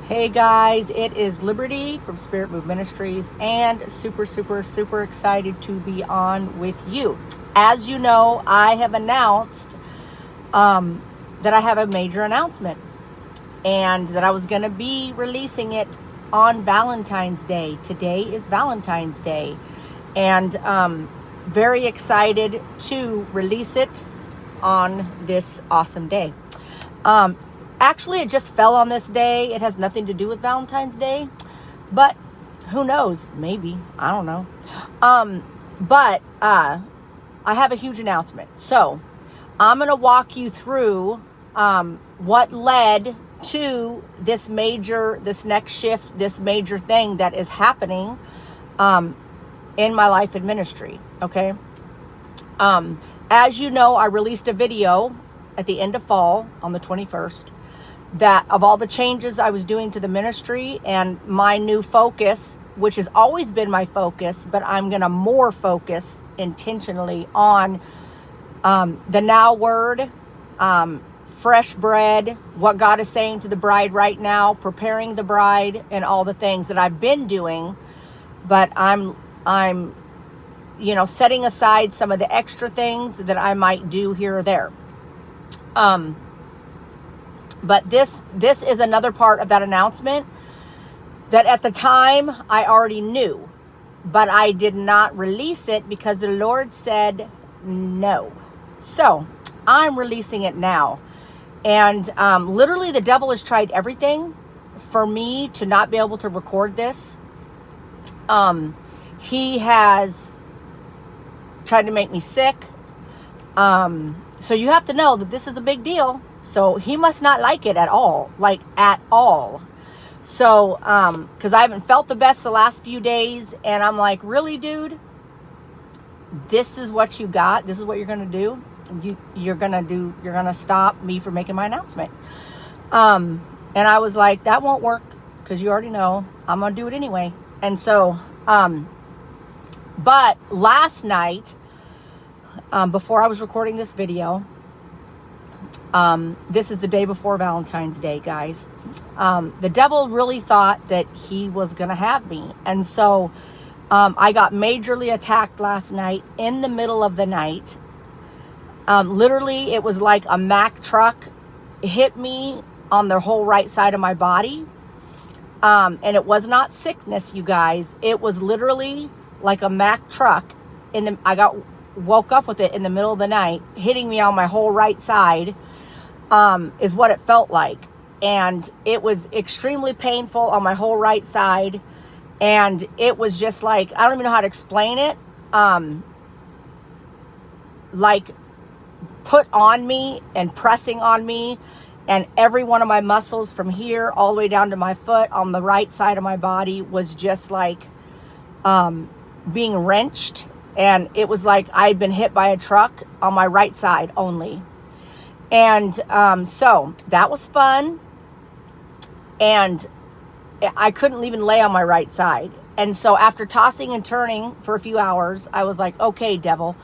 Hey guys, it is Liberty from Spirit Move Ministries, and super excited to be on with you. As you know, I have announced that I have a major announcement and that I was going to be releasing it on Valentine's Day. Today is Valentine's Day, and very excited to release it on this awesome day. Actually, it just fell on this day. It has nothing to do with Valentine's Day, but who knows? Maybe. I don't know. But I have a huge announcement. So I'm going to walk you through what led to this next shift, this major thing that is happening in my life and ministry. Okay. As you know, I released a video at the end of fall on the 21st. That of all the changes I was doing to the ministry and my new focus, which has always been my focus, but I'm going to more focus intentionally on the now word, fresh bread, what God is saying to the bride right now, preparing the bride, and all the things that I've been doing. But I'm setting aside some of the extra things that I might do here or there. But this is another part of that announcement that at the time I already knew, but I did not release it because the Lord said no. So I'm releasing it now. And literally the devil has tried everything for me to not be able to record this. He has tried to make me sick. So you have to know that this is a big deal. So he must not like it at all, like at all. So, because I haven't felt the best the last few days, and I'm like, really, dude, this is what you got. This is what you're going to do. You're going to stop me from making my announcement. And I was like, that won't work because you already know I'm going to do it anyway. And so, but last night, before I was recording this video, this is the day before Valentine's Day, guys. The devil really thought that he was going to have me. And so I got majorly attacked last night in the middle of the night. Literally, it was like a Mack truck hit me on the whole right side of my body. And it was not sickness, you guys. It was literally like a Mack truck. Woke up with it in the middle of the night, hitting me on my whole right side, is what it felt like. And it was extremely painful on my whole right side. And it was just like, I don't even know how to explain it. Like put on me and pressing on me. And every one of my muscles from here all the way down to my foot on the right side of my body was just like being wrenched. And it was like I'd been hit by a truck on my right side only. And so that was fun. And I couldn't even lay on my right side. And so after tossing and turning for a few hours, I was like, okay, devil.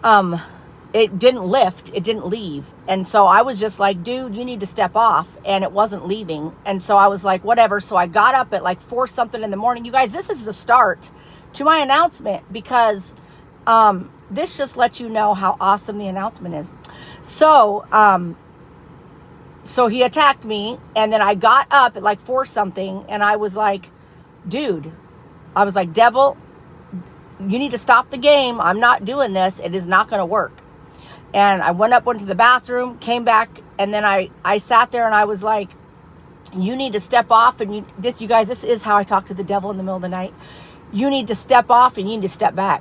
It didn't lift. It didn't leave. And so I was just like, dude, you need to step off. And it wasn't leaving. And so I was like, whatever. So I got up at like 4 something in the morning. You guys, this is the start to my announcement, because this just lets you know how awesome the announcement is. So he attacked me, and then I got up at like 4 something, and I was like, dude, I was like, devil, you need to stop the game. I'm not doing this. It is not going to work. And I went to the bathroom, came back, and then I sat there and I was like, you need to step off. And you guys, this is how I talk to the devil in the middle of the night. You need to step off and you need to step back,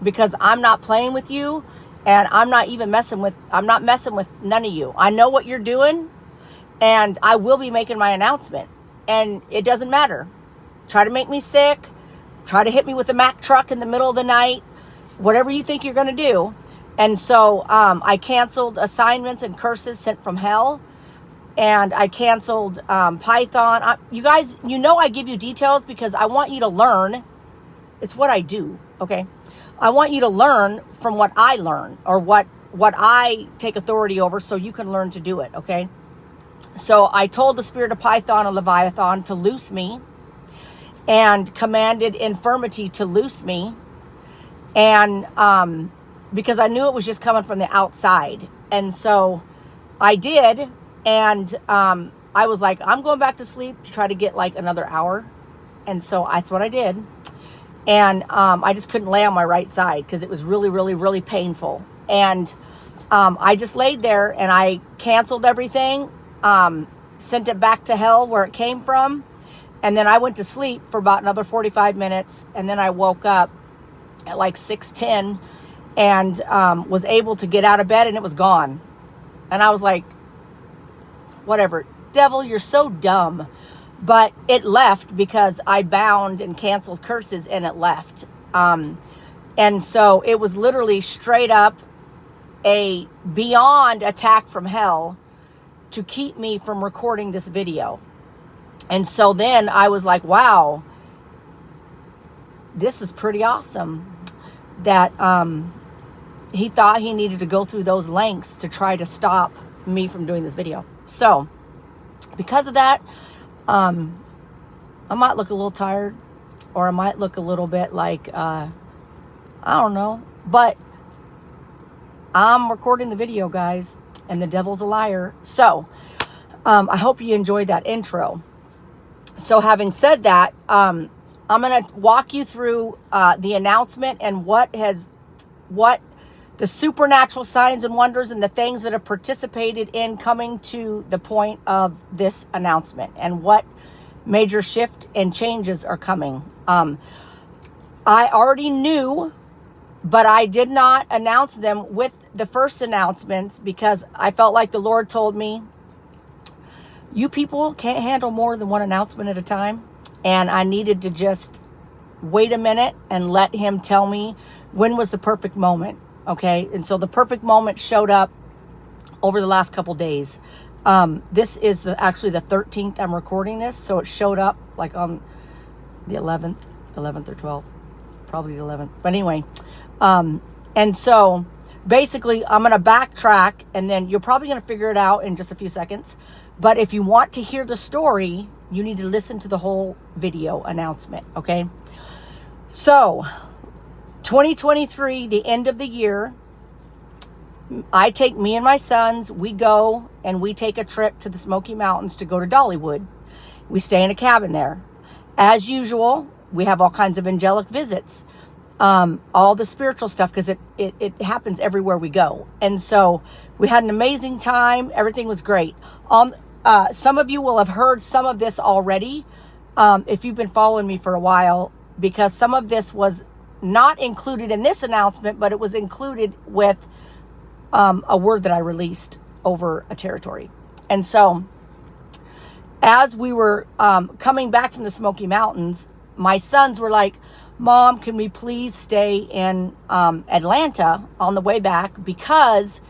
because I'm not playing with you, and I'm not messing with none of you. I know what you're doing, and I will be making my announcement, and it doesn't matter. Try to make me sick, try to hit me with a Mack truck in the middle of the night, whatever you think you're going to do. And so I canceled assignments and curses sent from hell. And I canceled Python. You guys, I give you details because I want you to learn. It's what I do, okay? I want you to learn from what I learn, or what I take authority over, so you can learn to do it, okay? So I told the spirit of Python and Leviathan to loose me, and commanded infirmity to loose me. And because I knew it was just coming from the outside. And so I did. And I was like, I'm going back to sleep to try to get like another hour. And so that's what I did. And I just couldn't lay on my right side because it was really, really, really painful. And I just laid there and I canceled everything, sent it back to hell where it came from. And then I went to sleep for about another 45 minutes. And then I woke up at like 6:10 and was able to get out of bed, and it was gone. And I was like, whatever, devil, you're so dumb. But it left because I bound and canceled curses, and it left. And so it was literally straight up a beyond attack from hell to keep me from recording this video. And so then I was like, wow, this is pretty awesome that he thought he needed to go through those lengths to try to stop me from doing this video. So because of that, I might look a little tired, or I might look a little bit like, I don't know, but I'm recording the video, guys, and the devil's a liar. So I hope you enjoyed that intro. So having said that, I'm going to walk you through the announcement and what the supernatural signs and wonders and the things that have participated in coming to the point of this announcement, and what major shift and changes are coming. I already knew, but I did not announce them with the first announcements because I felt like the Lord told me, you people can't handle more than one announcement at a time. And I needed to just wait a minute and let him tell me when was the perfect moment. Okay. And so the perfect moment showed up over the last couple days. This is actually the 13th I'm recording this. So it showed up like on the 11th or 12th, probably the 11th. But anyway, and so basically I'm going to backtrack, and then you're probably going to figure it out in just a few seconds. But if you want to hear the story, you need to listen to the whole video announcement. Okay. So 2023, the end of the year, I take me and my sons, we go and we take a trip to the Smoky Mountains to go to Dollywood. We stay in a cabin there. As usual, we have all kinds of angelic visits, all the spiritual stuff, because it happens everywhere we go. And so we had an amazing time. Everything was great. Some of you will have heard some of this already, if you've been following me for a while, because some of this was not included in this announcement, but it was included with a word that I released over a territory. And so as we were coming back from the Smoky Mountains, my sons were like, Mom, can we please stay in Atlanta on the way back? Because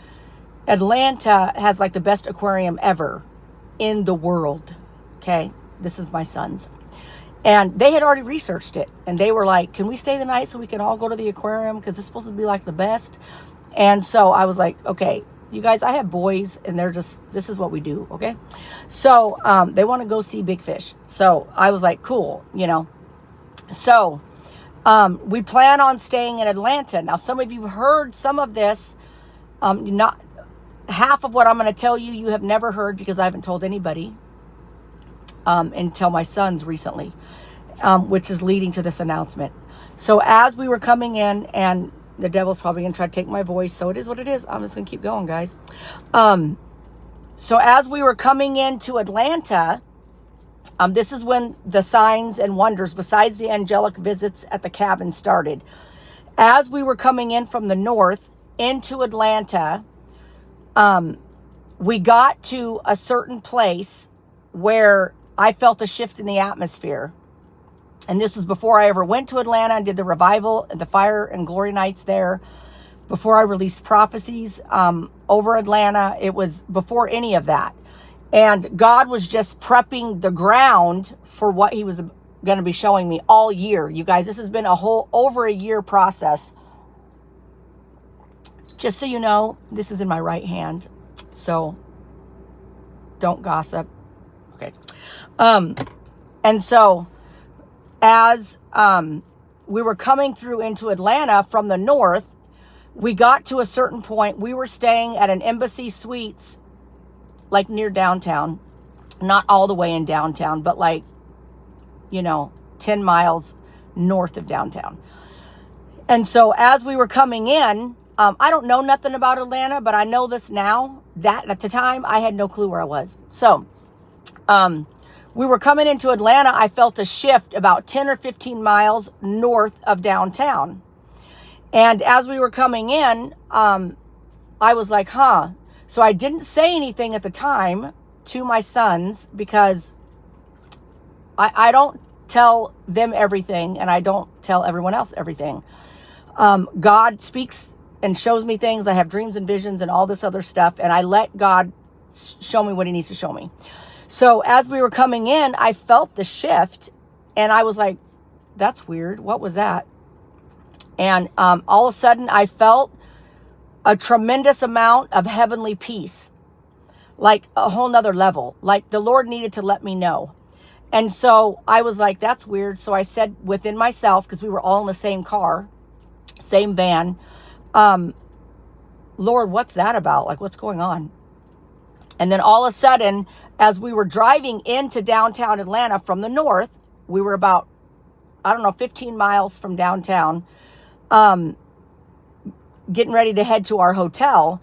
Atlanta has like the best aquarium ever in the world. Okay, this is my sons. And they had already researched it. And they were like, can we stay the night so we can all go to the aquarium? Because it's supposed to be like the best. And so I was like, okay, you guys, I have boys and they're just, this is what we do. Okay. So they want to go see big fish. So I was like, cool, you know. So we plan on staying in Atlanta. Now, some of you heard some of this. Not half of what I'm going to tell you, you have never heard, because I haven't told anybody until my sons recently, which is leading to this announcement. So as we were coming in, and the devil's probably going to try to take my voice, so it is what it is. I'm just going to keep going, guys. So as we were coming into Atlanta, this is when the signs and wonders, besides the angelic visits at the cabin, started. As we were coming in from the north into Atlanta, we got to a certain place where I felt a shift in the atmosphere. And this was before I ever went to Atlanta and did the revival, the fire and glory nights there. Before I released prophecies over Atlanta. It was before any of that. And God was just prepping the ground for what he was going to be showing me all year. You guys, this has been a whole over a year process. Just so you know, this is in my right hand. So Don't gossip. Okay. And so as we were coming through into Atlanta from the north, we got to a certain point. We were staying at an Embassy Suites, like near downtown, not all the way in downtown, but like, 10 miles north of downtown. And so as we were coming in, I don't know nothing about Atlanta, but I know this now. That at the time, I had no clue where I was. So we were coming into Atlanta. I felt a shift about 10 or 15 miles north of downtown. And as we were coming in, I was like, huh. So I didn't say anything at the time to my sons because I don't tell them everything and I don't tell everyone else everything. God speaks and shows me things. I have dreams and visions and all this other stuff. And I let God show me what he needs to show me. So as we were coming in, I felt the shift and I was like, that's weird. What was that? And all of a sudden I felt a tremendous amount of heavenly peace, like a whole nother level, like the Lord needed to let me know. And so I was like, that's weird. So I said within myself, because we were all in the same car, same van, Lord, what's that about? Like, what's going on? And then all of a sudden, as we were driving into downtown Atlanta from the north, we were about, 15 miles from downtown, getting ready to head to our hotel.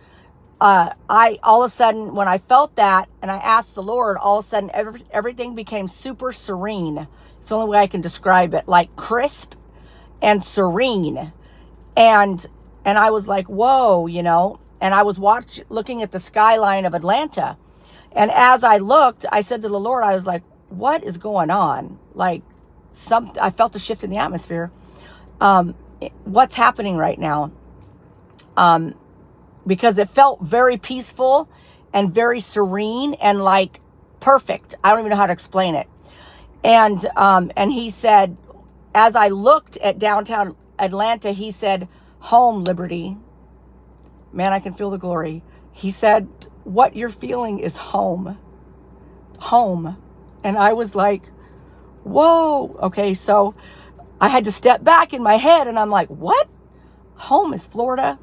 I all of a sudden, when I felt that and I asked the Lord, all of a sudden everything became super serene. It's the only way I can describe it, like crisp and serene. And I was like, whoa, and I was looking at the skyline of Atlanta. And as I looked, I said to the Lord, I was like, what is going on? Like I felt a shift in the atmosphere. What's happening right now? Because it felt very peaceful and very serene and like perfect. I don't even know how to explain it. And he said, as I looked at downtown Atlanta, he said, home, Liberty. Man, I can feel the glory. He said, what you're feeling is home. Home. And I was like, whoa. Okay, so I had to step back in my head and I'm like, what? Home is Florida?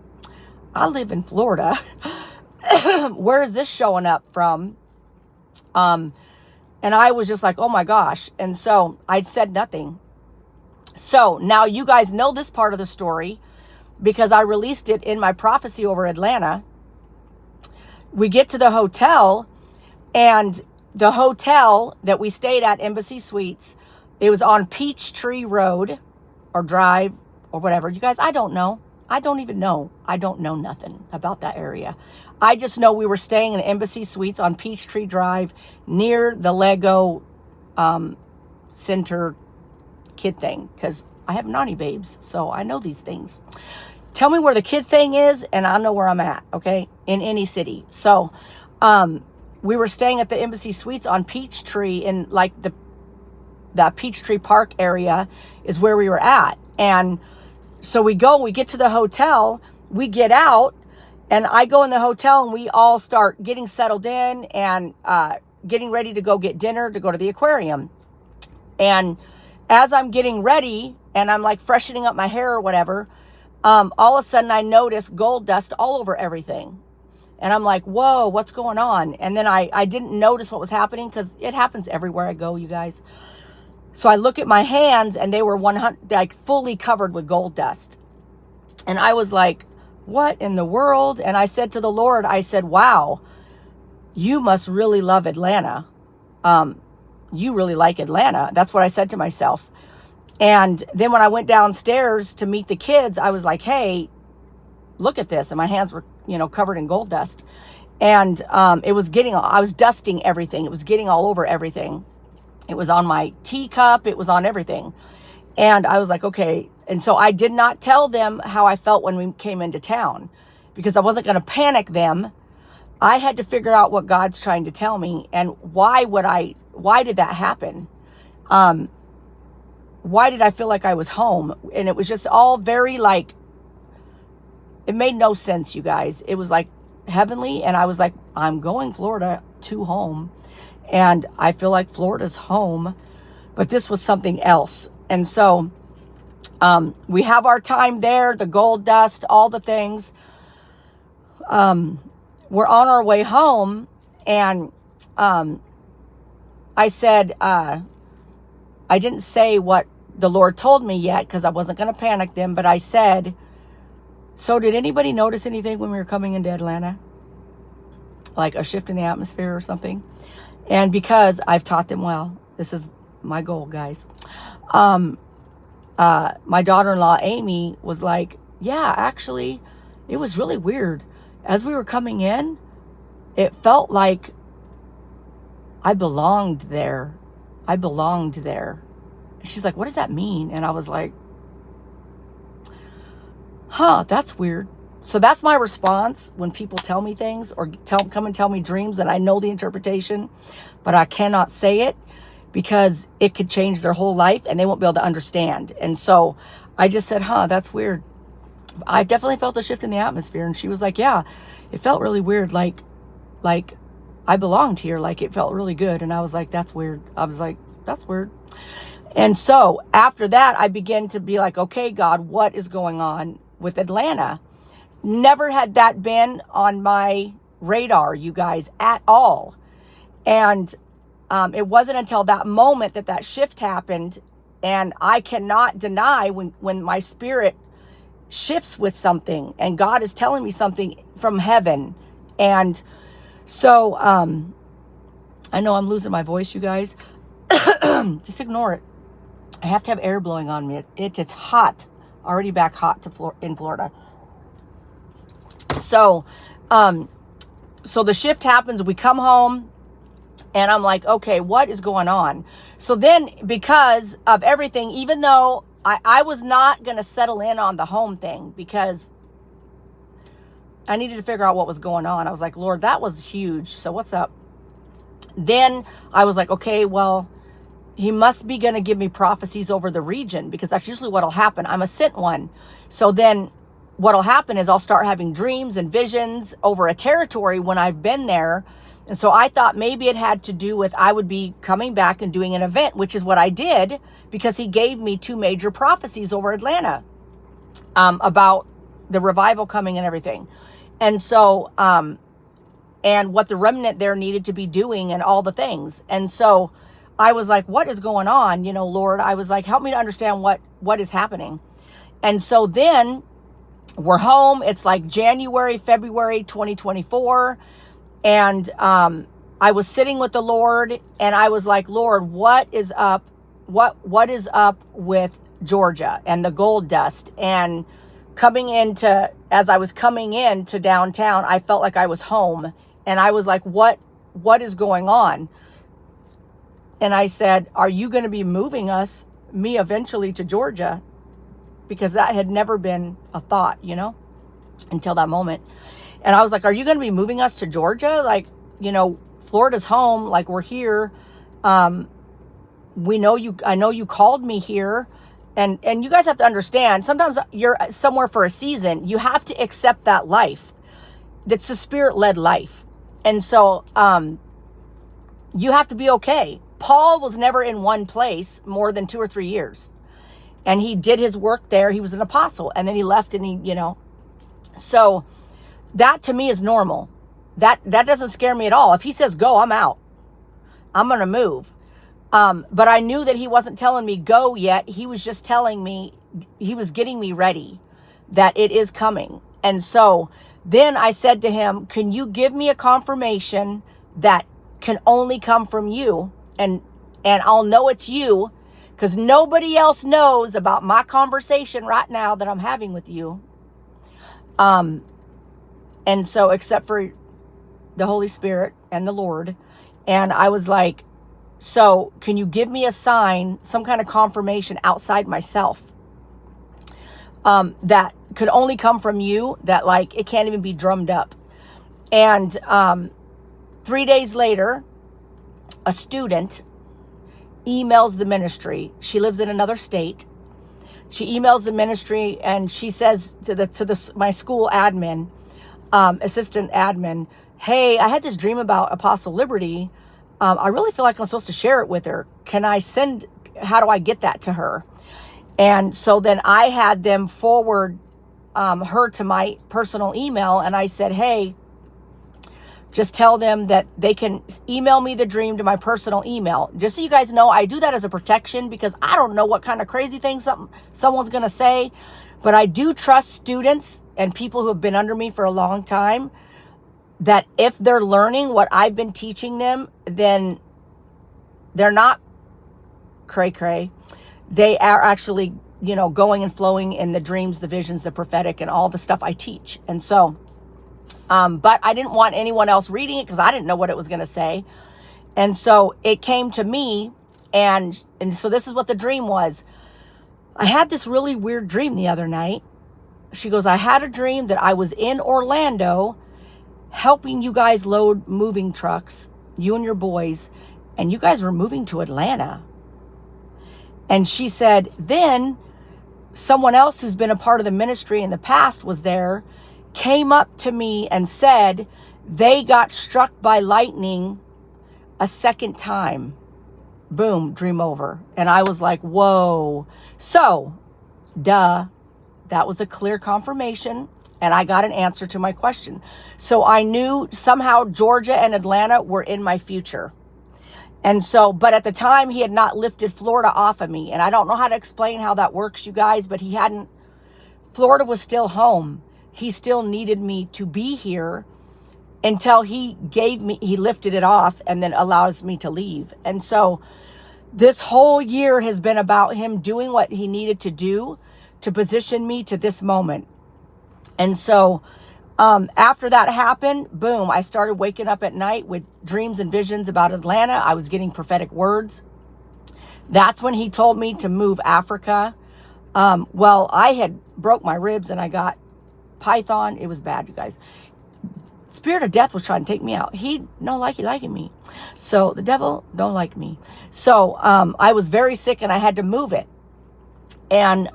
I live in Florida. Where is this showing up from? And I was just like, oh my gosh. And so I'd said nothing. So now you guys know this part of the story because I released it in my prophecy over Atlanta. We get to the hotel, and the hotel that we stayed at, Embassy Suites, it was on Peachtree Road or Drive or whatever. You guys, I don't know. I don't even know. I don't know nothing about that area. I just know we were staying in Embassy Suites on Peachtree Drive near the Lego Center kid thing, because I have naughty babes, so I know these things. Tell me where the kid thing is and I'll know where I'm at, okay, in any city. So we were staying at the Embassy Suites on Peachtree, in like the Peachtree Park area is where we were at. And so we get to the hotel, we get out, and I go in the hotel and we all start getting settled in and getting ready to go get dinner, to go to the aquarium. And as I'm getting ready and I'm like freshening up my hair or whatever, all of a sudden I notice gold dust all over everything. And I'm like, whoa, what's going on? And then I didn't notice what was happening because it happens everywhere I go, you guys. So I look at my hands and they were fully covered with gold dust. And I was like, what in the world? And I said to the Lord, I said, wow, you must really love Atlanta. You really like Atlanta. That's what I said to myself. And then when I went downstairs to meet the kids, I was like, hey, look at this. And my hands were, covered in gold dust. And I was dusting everything. It was getting all over everything. It was on my teacup. It was on everything. And I was like, okay. And so I did not tell them how I felt when we came into town because I wasn't going to panic them. I had to figure out what God's trying to tell me and why did that happen? Why did I feel like I was home? And it was just all very it made no sense, you guys. It was like heavenly. And I was like, I'm going Florida to home. And I feel like Florida's home, but this was something else. And so we have our time there, the gold dust, all the things. We're on our way home, and I said, I didn't say what the Lord told me yet because I wasn't going to panic them, but I said, so did anybody notice anything when we were coming into Atlanta? Like a shift in the atmosphere or something? And because I've taught them well, this is my goal, guys. My daughter-in-law, Amy, was like, yeah, actually, it was really weird. As we were coming in, it felt like I belonged there. I belonged there. She's like, what does that mean? And I was like, that's weird. So that's my response when people tell me things or come and tell me dreams, and I know the interpretation, but I cannot say it because it could change their whole life and they won't be able to understand. And so I just said, that's weird. I definitely felt a shift in the atmosphere. And she was like, yeah, it felt really weird. Like I belonged here. Like it felt really good. And I was like, that's weird. I was like, that's weird. And so after that, I began to be like, okay, God, what is going on with Atlanta? Never had that been on my radar, you guys, at all. And it wasn't until that moment that shift happened. And I cannot deny when my spirit shifts with something and God is telling me something from heaven. And so I know I'm losing my voice, you guys. Just ignore it. I have to have air blowing on me. It's hot. Already back hot in Florida. So the shift happens. We come home and I'm like, okay, what is going on? So then because of everything, even though I was not going to settle in on the home thing because I needed to figure out what was going on. I was like, Lord, that was huge. So what's up? Then I was like, okay, well, he must be going to give me prophecies over the region because that's usually what'll happen. I'm a sent one. So then what'll happen is I'll start having dreams and visions over a territory when I've been there. And so I thought maybe it had to do with I would be coming back and doing an event, which is what I did because he gave me 2 major prophecies over Atlanta about the revival coming and everything. And so, and what the remnant there needed to be doing and all the things. And so I was like, what is going on? Lord, I was like, help me to understand what is happening. And so then we're home. It's like January, February, 2024. And I was sitting with the Lord and I was like, Lord, what is up? What is up with Georgia and the gold dust? And as I was coming into downtown, I felt like I was home. And I was like, what is going on? And I said, are you going to be moving me eventually to Georgia? Because that had never been a thought, until that moment. And I was like, are you going to be moving us to Georgia? Like, Florida's home. Like, we're here. I know you called me here. And you guys have to understand, sometimes you're somewhere for a season. You have to accept that life. That's the spirit-led life. And so you have to be okay. Paul was never in one place more than 2 or 3 years. And he did his work there. He was an apostle. And then he left and So that to me is normal. That doesn't scare me at all. If he says go, I'm out. I'm going to move. But I knew that he wasn't telling me go yet. He was just telling me, he was getting me ready that it is coming. And so then I said to him, can you give me a confirmation that can only come from you? And I'll know it's you because nobody else knows about my conversation right now that I'm having with you. And so except for the Holy Spirit and the Lord. And I was like, so can you give me a sign, some kind of confirmation outside myself that could only come from you, that like it can't even be drummed up? And 3 days later, a student emails the ministry. She lives in another state. She emails the ministry and she says to my school admin, assistant admin, hey, I had this dream about Apostle Liberty. I really feel like I'm supposed to share it with her. How do I get that to her? And so then I had them forward her to my personal email. And I said, hey, just tell them that they can email me the dream to my personal email. Just so you guys know, I do that as a protection because I don't know what kind of crazy thing someone's going to say. But I do trust students and people who have been under me for a long time that if they're learning what I've been teaching them, then they're not cray-cray. They are actually, going and flowing in the dreams, the visions, the prophetic, and all the stuff I teach. And so, but I didn't want anyone else reading it because I didn't know what it was going to say. And so it came to me, and so this is what the dream was. I had this really weird dream the other night. She goes, I had a dream that I was in Orlando helping you guys load moving trucks, you and your boys, and you guys were moving to Atlanta. And she said, then someone else who's been a part of the ministry in the past was there, came up to me and said they got struck by lightning a second time. Boom, dream over. And I was like, whoa. So, that was a clear confirmation. And I got an answer to my question. So I knew somehow Georgia and Atlanta were in my future. And so, but at the time he had not lifted Florida off of me. And I don't know how to explain how that works, you guys, but Florida was still home. He still needed me to be here until he lifted it off and then allows me to leave. And so this whole year has been about him doing what he needed to do to position me to this moment. And so after that happened, boom, I started waking up at night with dreams and visions about Atlanta. I was getting prophetic words. That's when he told me to move Africa. Well, I had broke my ribs and I got python. It was bad, you guys. Spirit of death was trying to take me out. He don't liking me. So the devil don't like me. So I was very sick and I had to move it. And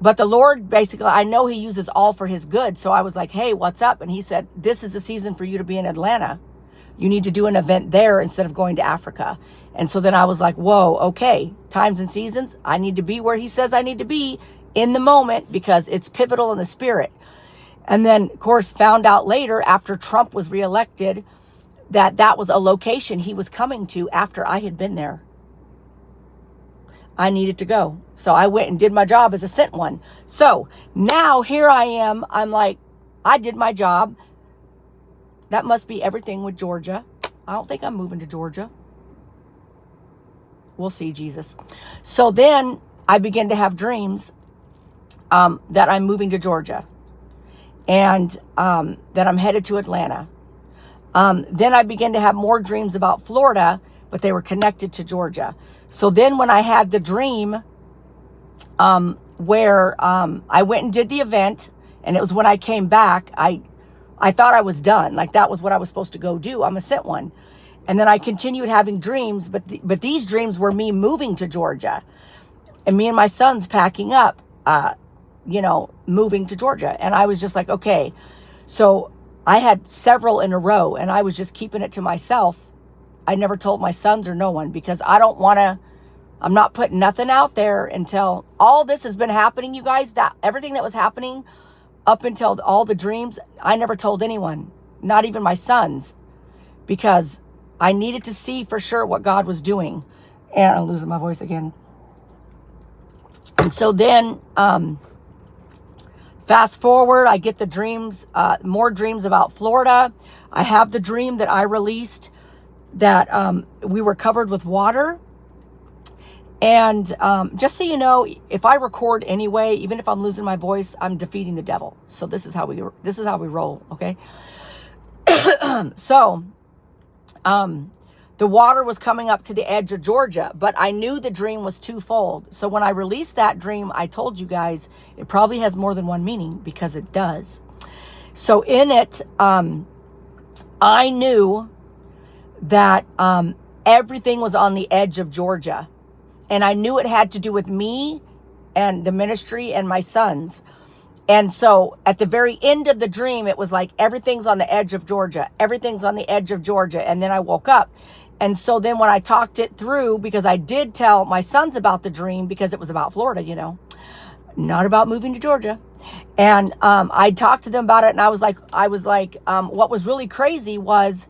but the Lord, basically, I know he uses all for his good. So I was like, hey, what's up? And he said, this is the season for you to be in Atlanta. You need to do an event there instead of going to Africa. And so then I was like, whoa, okay, times and seasons. I need to be where he says I need to be in the moment because it's pivotal in the spirit. And then, of course, found out later after Trump was reelected that was a location he was coming to after I had been there. I needed to go. So I went and did my job as a sent one. So now here I am. I'm like, I did my job. That must be everything with Georgia. I don't think I'm moving to Georgia. We'll see, Jesus. So then I began to have dreams that I'm moving to Georgia and that I'm headed to Atlanta. Then I began to have more dreams about Florida, but they were connected to Georgia. So then when I had the dream where I went and did the event, and it was when I came back, I thought I was done. Like that was what I was supposed to go do. I'm a sent one. And then I continued having dreams, but these dreams were me moving to Georgia and me and my sons packing up, moving to Georgia. And I was just like, okay. So I had several in a row and I was just keeping it to myself. I never told my sons or no one because I'm not putting nothing out there until all this has been happening, you guys, that everything that was happening up until all the dreams, I never told anyone, not even my sons, because I needed to see for sure what God was doing. And I'm losing my voice again. And so then, fast forward, I get the dreams, more dreams about Florida. I have the dream that I released that we were covered with water. And just so you know, if I record anyway, even if I'm losing my voice, I'm defeating the devil. So this is how we roll, okay? So the water was coming up to the edge of Georgia, but I knew the dream was twofold. So when I released that dream, I told you guys it probably has more than one meaning because it does. So in it, I knew that everything was on the edge of Georgia. And I knew it had to do with me and the ministry and my sons. And so at the very end of the dream, it was like, everything's on the edge of Georgia. Everything's on the edge of Georgia. And then I woke up. And so then when I talked it through, because I did tell my sons about the dream, because it was about Florida, not about moving to Georgia. And I talked to them about it. And I was like, what was really crazy was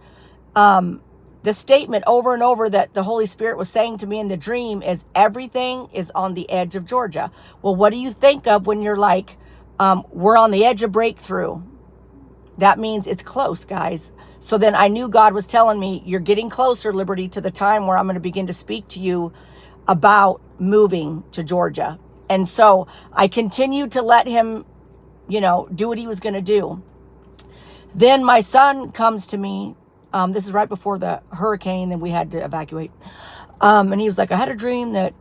the statement over and over that the Holy Spirit was saying to me in the dream is, everything is on the edge of Georgia. Well, what do you think of when you're like, we're on the edge of breakthrough? That means it's close, guys. So then I knew God was telling me, you're getting closer, Liberty, to the time where I'm going to begin to speak to you about moving to Georgia. And so I continued to let him, do what he was going to do. Then my son comes to me. This is right before the hurricane, and we had to evacuate. And he was like, I had a dream that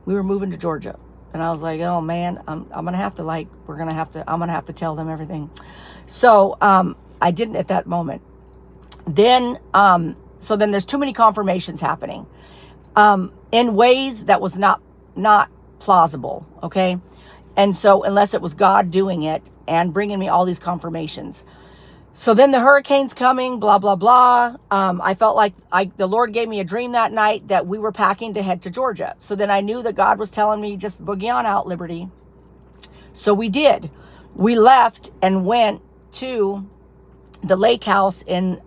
we were moving to Georgia. And I was like, oh man, I'm going to have to I'm going to have to tell them everything. So, I didn't at that moment. Then, so then there's too many confirmations happening, in ways that was not plausible. Okay. And so unless it was God doing it and bringing me all these confirmations. So then the hurricane's coming, blah, blah, blah. I felt like the Lord gave me a dream that night that we were packing to head to Georgia. So then I knew that God was telling me, just boogie on out, Liberty. So we did. We left and went to the lake house in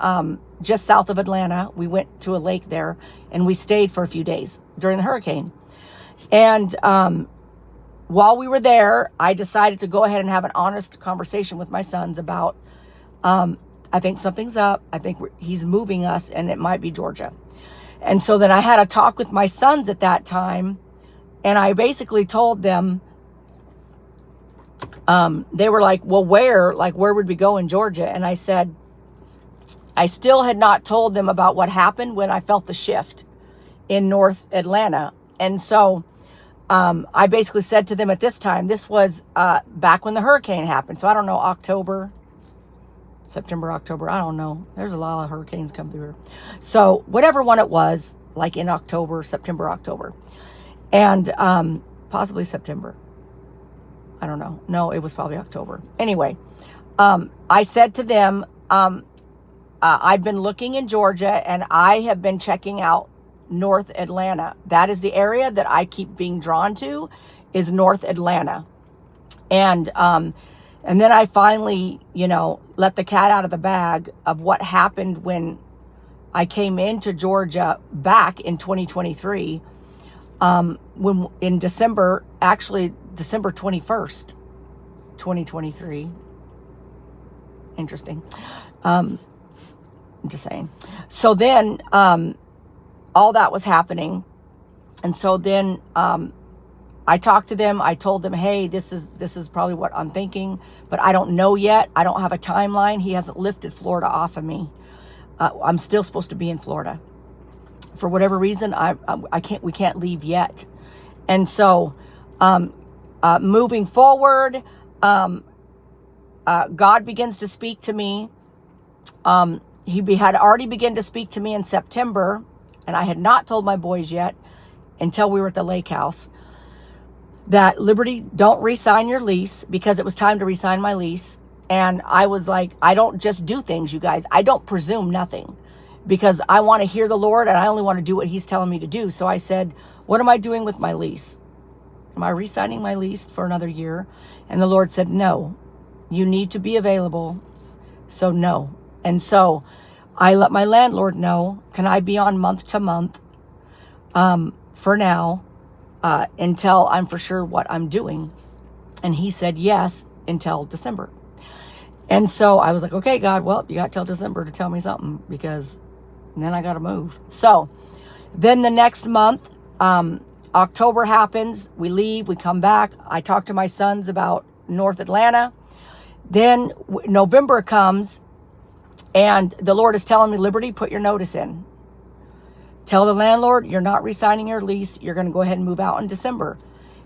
just south of Atlanta. We went to a lake there, and we stayed for a few days during the hurricane. And while we were there, I decided to go ahead and have an honest conversation with my sons about, I think something's up. I think he's moving us, and it might be Georgia. And so then I had a talk with my sons at that time, and I basically told them, they were like, well, where would we go in Georgia? And I said, I still had not told them about what happened when I felt the shift in North Atlanta. And so I basically said to them at this time, this was back when the hurricane happened. So I don't know, September, October, I don't know. There's a lot of hurricanes come through here. So whatever one it was, like in October, September, October. And possibly September. I don't know. No, it was probably October. Anyway, I said to them, I've been looking in Georgia, and I have been checking out North Atlanta. That is the area that I keep being drawn to, is North Atlanta. And then I finally, let the cat out of the bag of what happened when I came into Georgia back in 2023, when in December, actually December 21st, 2023. Interesting. I'm just saying. So then, all that was happening. And so then, I talked to them. I told them, hey, this is probably what I'm thinking, but I don't know yet. I don't have a timeline. He hasn't lifted Florida off of me. I'm still supposed to be in Florida. For whatever reason, we can't leave yet. And so, moving forward, God begins to speak to me. He had already begun to speak to me in September, and I had not told my boys yet until we were at the lake house, that Liberty, don't re-sign your lease, because it was time to re-sign my lease. And I was like, I don't just do things, you guys. I don't presume nothing, because I want to hear the Lord, and I only want to do what he's telling me to do. So I said, what am I doing with my lease? Am I re-signing my lease for another year? And the Lord said, no, you need to be available. So no. And so I let my landlord know, can I be on month to month for now, until I'm for sure what I'm doing? And he said yes until December. And so I was like, okay, God, well, you got till December to tell me something, because then I got to move. So then the next month, October happens. We leave, we come back. I talk to my sons about North Atlanta. Then November comes, and the Lord is telling me, Liberty, put your notice in. Tell the landlord you're not re-signing your lease. You're going to go ahead and move out in December.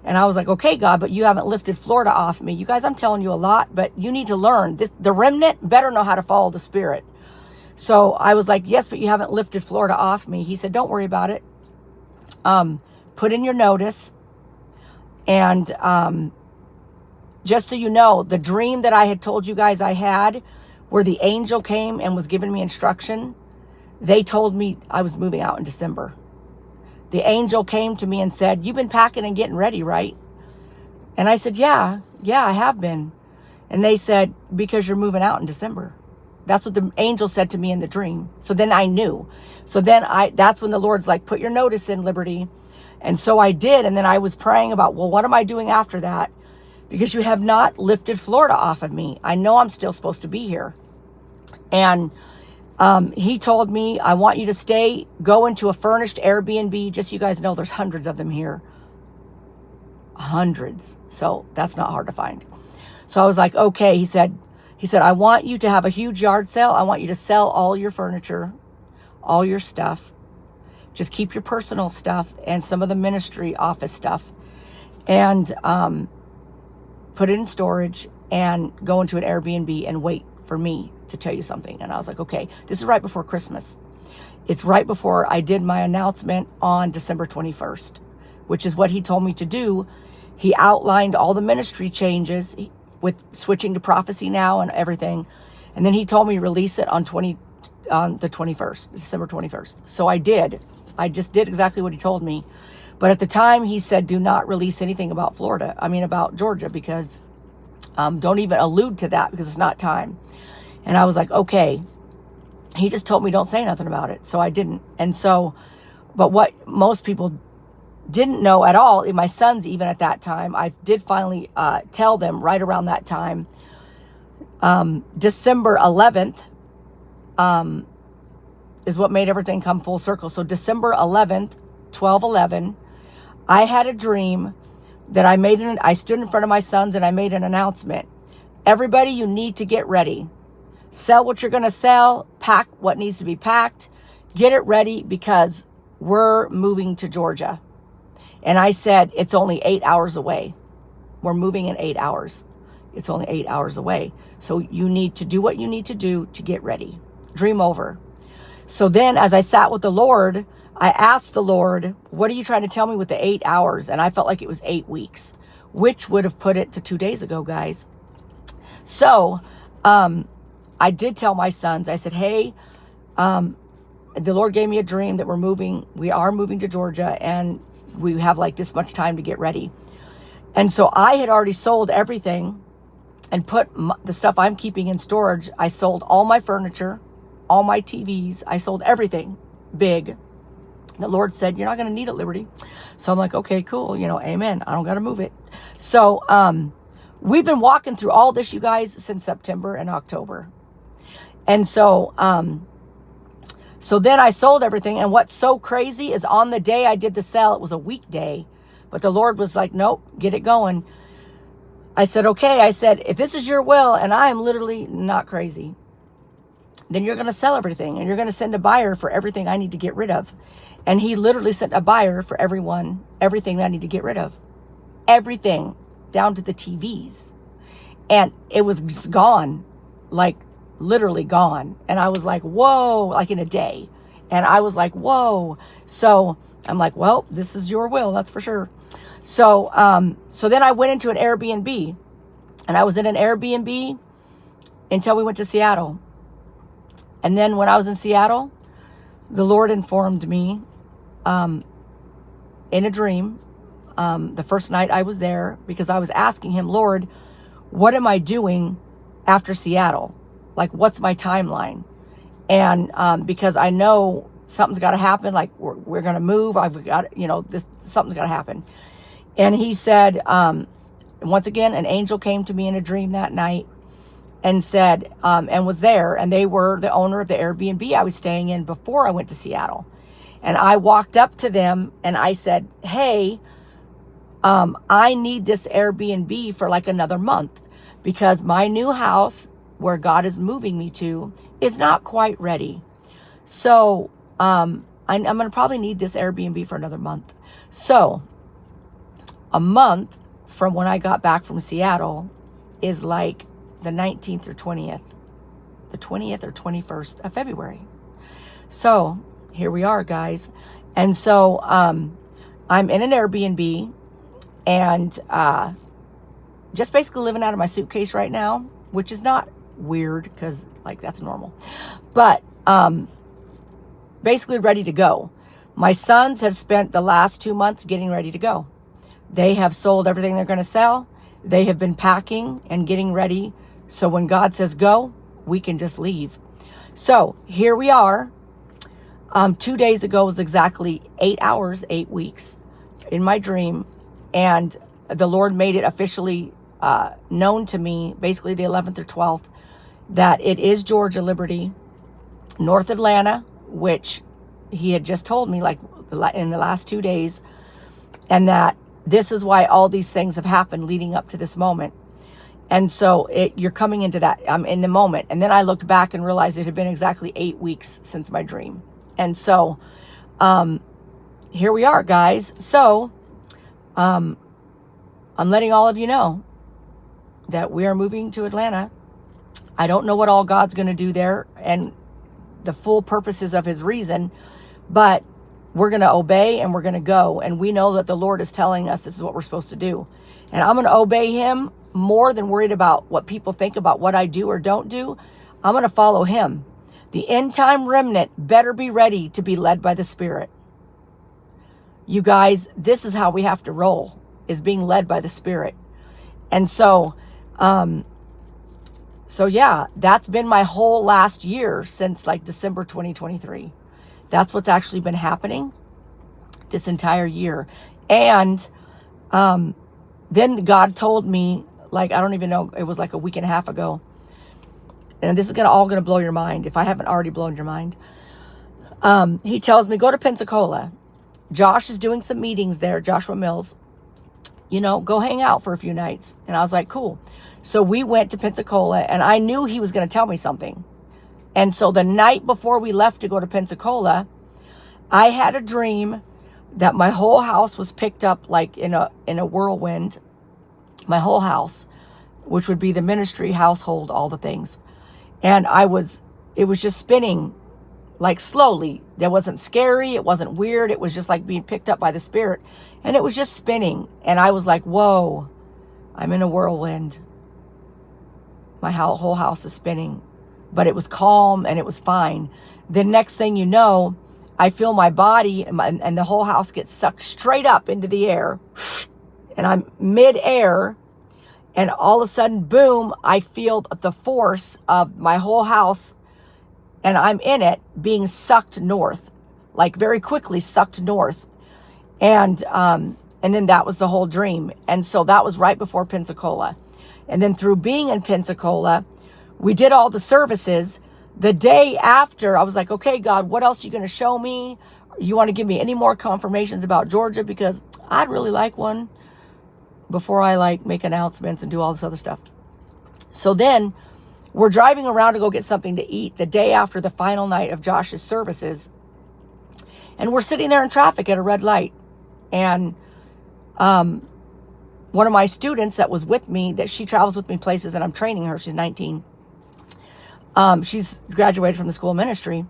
And I was like, okay, God, but you haven't lifted Florida off me. You guys, I'm telling you a lot, but you need to learn this. The remnant better know how to follow the Spirit. So I was like, yes, but you haven't lifted Florida off me. He said, don't worry about it. Put in your notice, and just so you know, the dream that I had told you guys I had, where the angel came and was giving me instruction, they told me I was moving out in December. The angel came to me and said, "You've been packing and getting ready, right?" And I said, yeah, I have been. And they said, "Because you're moving out in December." That's what the angel said to me in the dream. So then I knew. So then that's when the Lord's like, "Put your notice in, Liberty." And so I did. And then I was praying about, well, what am I doing after that? Because you have not lifted Florida off of me. I know I'm still supposed to be here. And he told me, "I want you to go into a furnished Airbnb." Just so you guys know, there's hundreds of them here. Hundreds. So that's not hard to find. So I was like, okay. He said, "I want you to have a huge yard sale. I want you to sell all your furniture, all your stuff. Just keep your personal stuff and some of the ministry office stuff, and put it in storage and go into an Airbnb and wait for me to tell you something." And I was like, okay. This is right before Christmas. It's right before I did my announcement on December 21st, which is what he told me to do. He outlined all the ministry changes with switching to prophecy now and everything. And then he told me release it on the 21st, December 21st. So I did. I just did exactly what he told me. But at the time he said, "Do not release anything about about Georgia, because don't even allude to that, because it's not time." And I was like, okay. He just told me don't say nothing about it. So I didn't. And so, but what most people didn't know at all, my sons even at that time, I did finally tell them right around that time, December 11th is what made everything come full circle. So December 11th, 12/11, I had a dream that I stood in front of my sons and I made an announcement. "Everybody, you need to get ready. Sell what you're going to sell, pack what needs to be packed, get it ready, because we're moving to Georgia." And I said, "It's only 8 hours away. We're moving in 8 hours. It's only 8 hours away. So you need to do what you need to do to get ready." Dream over. So then as I sat with the Lord, I asked the Lord, "What are you trying to tell me with the 8 hours?" And I felt like it was 8 weeks, which would have put it to 2 days ago, guys. So I did tell my sons, I said, "Hey, the Lord gave me a dream that we are moving to Georgia, and we have like this much time to get ready." And so I had already sold everything and put the stuff I'm keeping in storage. I sold all my furniture, all my TVs. I sold everything big. The Lord said, "You're not going to need it, Liberty." So I'm like, okay, cool. Amen. I don't got to move it. So we've been walking through all this, you guys, since September and October. And so then I sold everything. And what's so crazy is on the day I did the sale, it was a weekday, but the Lord was like, "Nope, get it going." I said, okay. I said, "If this is your will, and I am literally not crazy, then you're going to sell everything and you're going to send a buyer for everything I need to get rid of." And he literally sent a buyer for everything that I need to get rid of. Everything, down to the TVs. And it was gone, like literally gone. And I was like, whoa, like in a day. And I was like, whoa. So I'm like, well, this is your will, that's for sure. So then I went into an Airbnb, and I was in an Airbnb until we went to Seattle. And then when I was in Seattle, the Lord informed me in a dream, the first night I was there, because I was asking him, "Lord, what am I doing after Seattle? Like, what's my timeline?" And because I know something's got to happen, like we're going to move. I've got, something's got to happen. And he said, once again, an angel came to me in a dream that night and said, and was there, and they were the owner of the Airbnb I was staying in before I went to Seattle. And I walked up to them and I said, "Hey, I need this Airbnb for like another month, because my new house where God is moving me to is not quite ready. So I'm going to probably need this Airbnb for another month." So a month from when I got back from Seattle is like the 19th or 20th, the 20th or 21st of February. So here we are, guys. And so I'm in an Airbnb, and just basically living out of my suitcase right now, which is not weird because like that's normal. But basically ready to go. My sons have spent the last 2 months getting ready to go. They have sold everything they're going to sell. They have been packing and getting ready. So when God says go, we can just leave. So here we are. 2 days ago was exactly 8 hours, 8 weeks in my dream. And the Lord made it officially known to me, basically the 11th or 12th, that it is Georgia Liberty, North Atlanta, which he had just told me like in the last 2 days. And that this is why all these things have happened leading up to this moment. And so you're coming into that in the moment. And then I looked back and realized it had been exactly 8 weeks since my dream. And so here we are, guys. So I'm letting all of you know that we are moving to Atlanta. I don't know what all God's going to do there and the full purposes of his reason, but we're going to obey and we're going to go. And we know that the Lord is telling us this is what we're supposed to do. And I'm going to obey him more than worried about what people think about what I do or don't do. I'm going to follow him. The end time remnant better be ready to be led by the Spirit. You guys, this is how we have to roll, is being led by the Spirit. And so yeah, that's been my whole last year since like December 2023. That's what's actually been happening this entire year. And then God told me, like, I don't even know, it was like a week and a half ago. And this is all going to blow your mind if I haven't already blown your mind. He tells me, go to Pensacola. Josh is doing some meetings there, Joshua Mills. Go hang out for a few nights. And I was like, cool. So we went to Pensacola, and I knew he was going to tell me something. And so the night before we left to go to Pensacola, I had a dream that my whole house was picked up like in a whirlwind. My whole house, which would be the ministry, household, all the things. And it was just spinning like slowly. That wasn't scary. It wasn't weird. It was just like being picked up by the Spirit. And it was just spinning. And I was like, whoa, I'm in a whirlwind. My whole house is spinning. But it was calm and it was fine. The next thing you know, I feel my body and the whole house gets sucked straight up into the air. And I'm mid-air. And all of a sudden, boom, I feel the force of my whole house, and I'm in it, being sucked north, like very quickly sucked north. And then that was the whole dream. And so that was right before Pensacola. And then through being in Pensacola, we did all the services. The day after, I was like, okay, God, what else are you going to show me? You want to give me any more confirmations about Georgia? Because I'd really like one before I like make announcements and do all this other stuff. So then we're driving around to go get something to eat the day after the final night of Josh's services. And we're sitting there in traffic at a red light. And one of my students that was with me, that she travels with me places and I'm training her, she's 19. She's graduated from the school of ministry.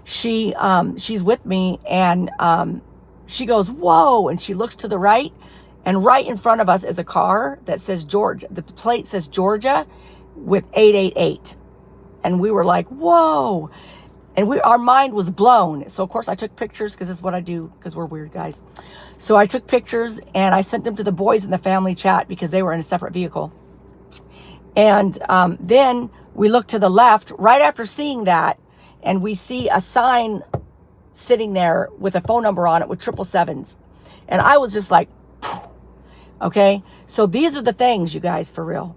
She's with me and she goes, whoa, and she looks to the right. And right in front of us is a car that says Georgia. The plate says Georgia with 888. And we were like, whoa. And our mind was blown. So, of course, I took pictures because this is what I do because we're weird guys. So I took pictures and I sent them to the boys in the family chat because they were in a separate vehicle. And then we look to the left right after seeing that. And we see a sign sitting there with a phone number on it with 777s. And I was just like, okay, so these are the things, you guys, for real.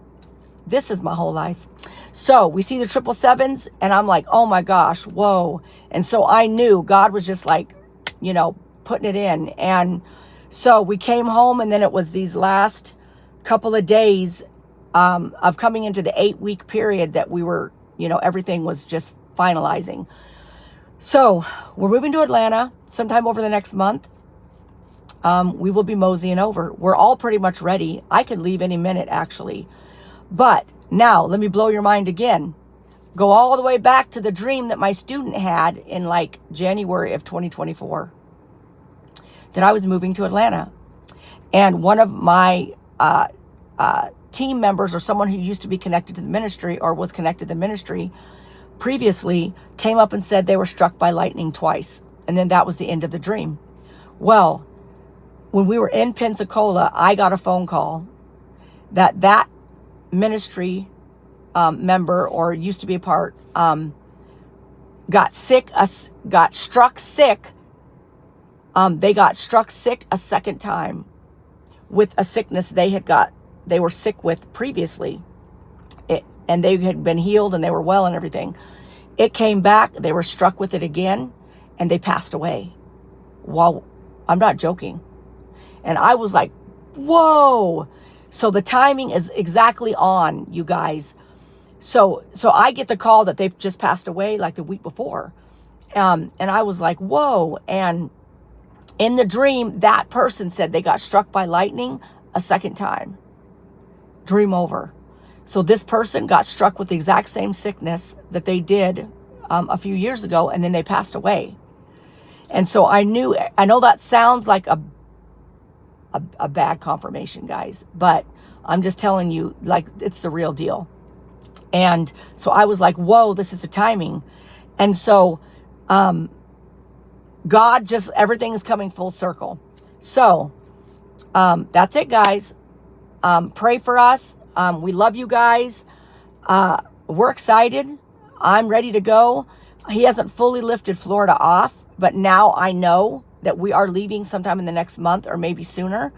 This is my whole life. So we see the 777s and I'm like, oh my gosh, whoa. And so I knew God was just like, putting it in. And so we came home and then it was these last couple of days of coming into the 8-week period that we were, everything was just finalizing. So we're moving to Atlanta sometime over the next month. We will be moseying over. We're all pretty much ready. I could leave any minute, actually. But now, let me blow your mind again. Go all the way back to the dream that my student had in like January of 2024. That I was moving to Atlanta. And one of my team members or someone who used to be connected to the ministry or was connected to the ministry previously came up and said they were struck by lightning twice. And then that was the end of the dream. Well, when we were in Pensacola, I got a phone call that ministry member, or used to be a part, got struck sick. They got struck sick a second time with a sickness they were sick with previously. And they had been healed and they were well and everything. It came back, they were struck with it again, and they passed away. Well, I'm not joking. And I was like, whoa. So the timing is exactly on, you guys. So I get the call that they've just passed away like the week before. And I was like, whoa. And in the dream, that person said they got struck by lightning a second time. Dream over. So this person got struck with the exact same sickness that they did a few years ago, and then they passed away. And so I know that sounds like a bad confirmation, guys, but I'm just telling you, like, it's the real deal. And so I was like, whoa, this is the timing. And so God, just everything is coming full circle. So that's it, guys. Pray for us. We love you guys. We're excited. I'm ready to go. He hasn't fully lifted Florida off, but now I know that we are leaving sometime in the next month or maybe sooner.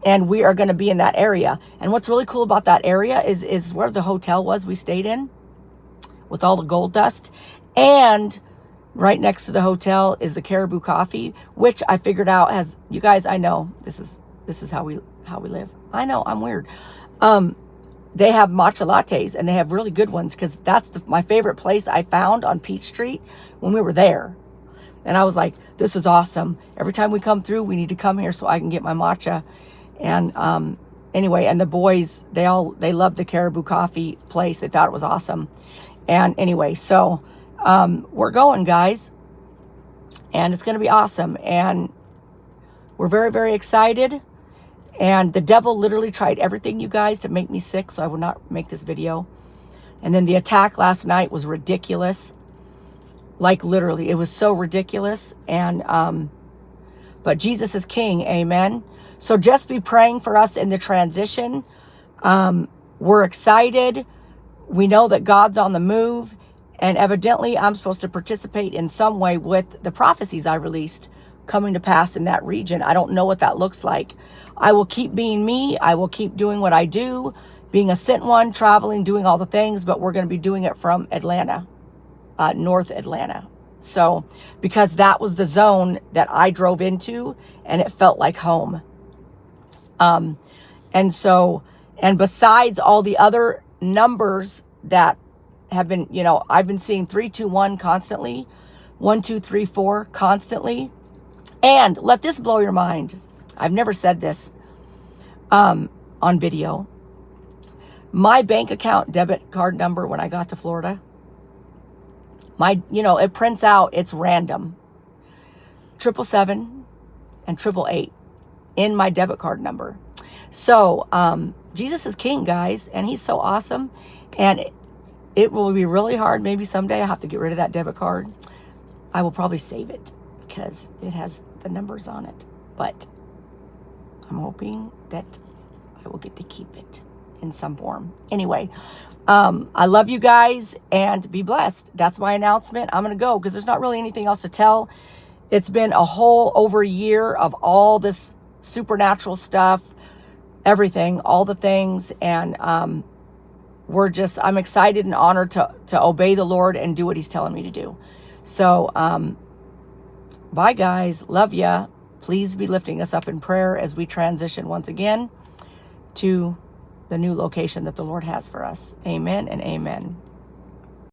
And we are going to be in that area. And what's really cool about that area is where the hotel was we stayed in with all the gold dust. And right next to the hotel is the Caribou Coffee, which I figured out has, you guys, I know this is how we live. I know I'm weird. They have matcha lattes, and they have really good ones, because that's my favorite place I found on Peach Street when we were there. And I was like, this is awesome. Every time we come through, we need to come here so I can get my matcha. And anyway, and the boys, they loved the Caribou Coffee place. They thought it was awesome. And anyway, so we're going, guys. And it's going to be awesome. And we're very, very excited. And the devil literally tried everything, you guys, to make me sick, so I would not make this video. And then the attack last night was ridiculous. Like, literally, it was so ridiculous. And but Jesus is king, amen. So just be praying for us in the transition. We're excited. We know that God's on the move. And evidently, I'm supposed to participate in some way with the prophecies I released coming to pass in that region. I don't know what that looks like. I will keep being me. I will keep doing what I do, being a sent one, traveling, doing all the things, but we're going to be doing it from Atlanta, North Atlanta. So, because that was the zone that I drove into, and it felt like home. And so, and besides all the other numbers that have been, I've been seeing 321 constantly, 1, 2, 3, 4 constantly. And let this blow your mind. I've never said this on video. My bank account debit card number when I got to Florida, it prints out, it's random. 777 and 888 in my debit card number. So Jesus is king, guys, and he's so awesome. And it will be really hard. Maybe someday I have to get rid of that debit card. I will probably save it because it has the numbers on it. But I'm hoping that I will get to keep it in some form. Anyway, I love you guys, and be blessed. That's my announcement. I'm going to go because there's not really anything else to tell. It's been a whole over a year of all this supernatural stuff, everything, all the things. And I'm excited and honored to obey the Lord and do what he's telling me to do. So, bye, guys. Love ya. Please be lifting us up in prayer as we transition once again to the new location that the Lord has for us. Amen and amen.